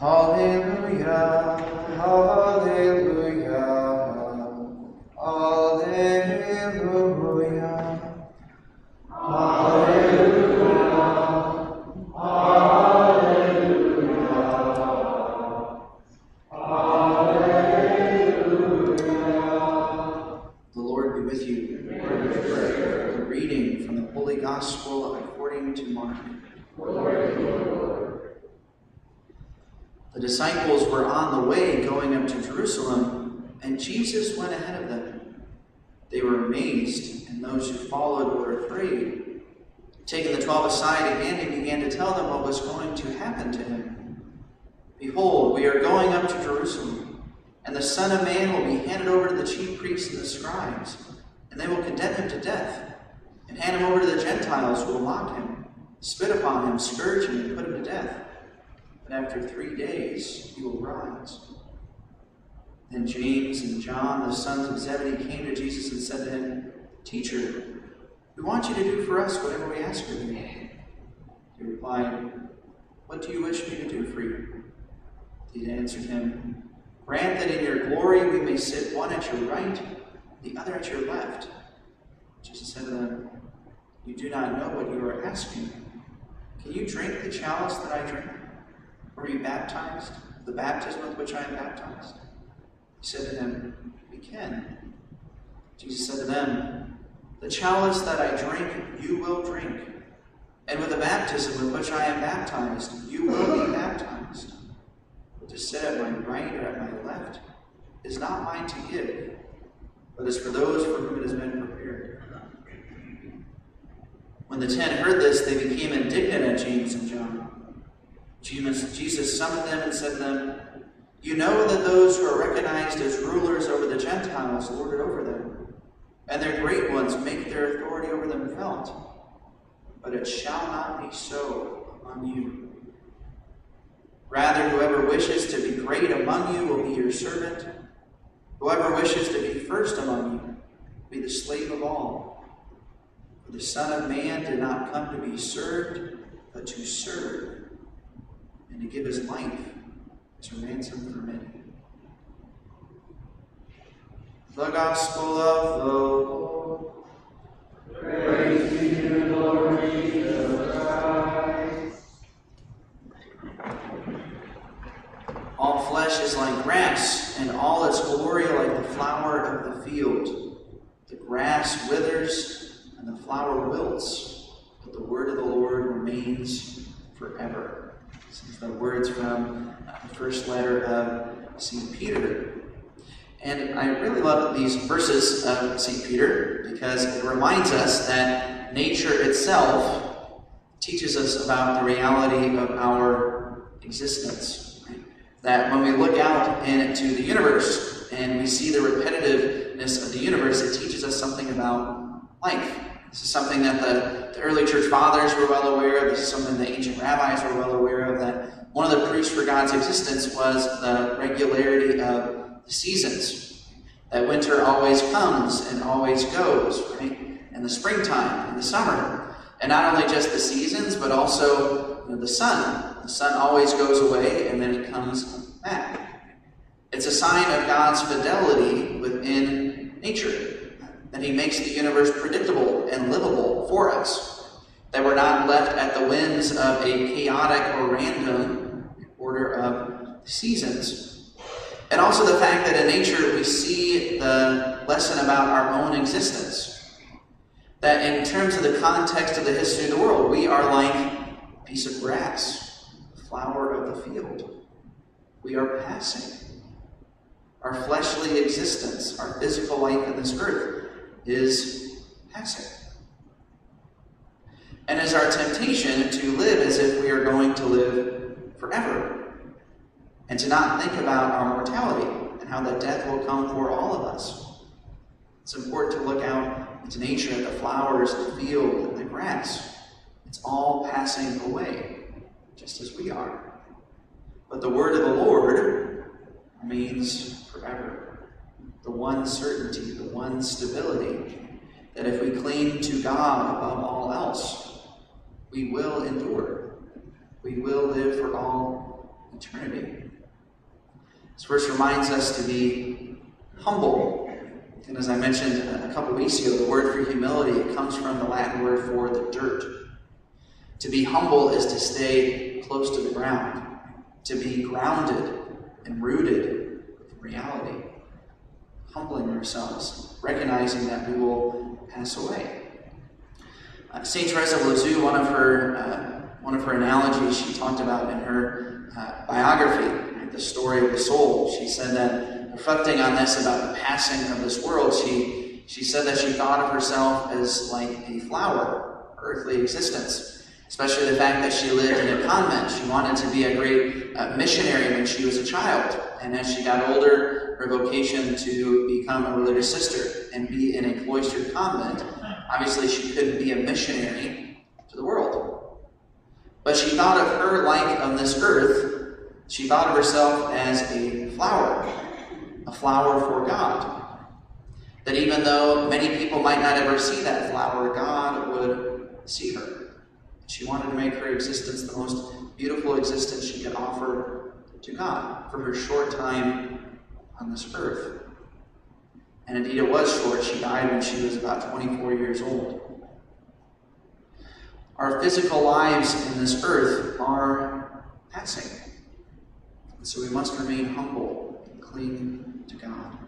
Hallelujah, hallelujah, hallelujah, hallelujah. The Lord be with you. A reading from the Holy Gospel according to Mark. The disciples were on the way going up to Jerusalem, and Jesus went ahead of them. They were amazed, and those who followed were afraid. Taking the 12 aside again, he began to tell them what was going to happen to him. Behold, we are going up to Jerusalem, and the Son of Man will be handed over to the chief priests and the scribes, and they will condemn him to death, and hand him over to the Gentiles who will mock him, spit upon him, scourge him, and put him to death. But after 3 days he will rise. Then James and John, the sons of Zebedee, came to Jesus and said to him, Teacher, we want you to do for us whatever we ask of you. He replied, What do you wish me to do for you? He answered him, Grant that in your glory we may sit one at your right, the other at your left. Jesus said to them, You do not know what you are asking. Can you drink the chalice that I drink? Or are you baptized with the baptism with which I am baptized? He said to him, We can. Jesus said to them, The chalice that I drink, you will drink. And with the baptism with which I am baptized, you will be baptized. But to sit at my right or at my left is not mine to give, but is for those for whom it has been prepared. When the 10 heard this, they became indignant at James and John. Jesus summoned them and said to them, You know that those who are recognized as rulers over the Gentiles lord it over them, and their great ones make their authority over them felt. But it shall not be so among you. Rather, whoever wishes to be great among you will be your servant. Whoever wishes to be first among you will be the slave of all. For the Son of Man did not come to be served, but to serve, and to give his life as a ransom for many. The Gospel of the Lord. Praise to you, Lord Jesus Christ. All flesh is like grass, and all its glory like the flower of the field. The grass withers, and the flower wilts, but the word of the Lord remains forever. These are the words from the first letter of St. Peter. And I really love these verses of St. Peter because it reminds us that nature itself teaches us about the reality of our existence. Right? That when we look out into the universe and we see the repetitiveness of the universe, it teaches us something about life. This is something that the early church fathers were well aware of. This is something the ancient rabbis were well aware of, that one of the proofs for God's existence was the regularity of the seasons. That winter always comes and always goes, right? And the springtime and the summer. And not only just the seasons, but also the sun. The sun always goes away and then it comes back. It's a sign of God's fidelity within nature. That he makes the universe predictable and livable for us. That we're not left at the whims of a chaotic or random order of seasons. And also the fact that in nature we see the lesson about our own existence. That in terms of the context of the history of the world, we are like a piece of grass, a flower of the field. We are passing. Our fleshly existence, our physical life in this earth, is passing. And is our temptation to live as if we are going to live forever, and to not think about our mortality and how that death will come for all of us. It's important to look out into nature, at the flowers, the field, the grass. It's all passing away, just as we are. But the word of the Lord remains forever. The one certainty, the one stability, that if we cling to God above all else, we will endure. We will live for all eternity. This verse reminds us to be humble. And as I mentioned a couple weeks ago, the word for humility, it comes from the Latin word for the dirt. To be humble is to stay close to the ground, to be grounded and rooted in reality, humbling ourselves, recognizing that we will pass away. St. Teresa of Lisieux, one of her analogies she talked about in her biography, The Story of the Soul. She said that, reflecting on this about the passing of this world, she said that she thought of herself as like a flower, earthly existence, especially the fact that she lived in a convent. She wanted to be a great missionary when she was a child, and as she got older, her vocation to become a religious sister and be in a cloistered convent, obviously she couldn't be a missionary to the world. But she thought of her life on this earth, she thought of herself as a flower for God. That even though many people might not ever see that flower, God would see her. She wanted to make her existence the most beautiful existence she could offer to God for her short time on this earth. And indeed it was short. She died when she was about 24 years old. Our physical lives in this earth are passing. And so we must remain humble and cling to God.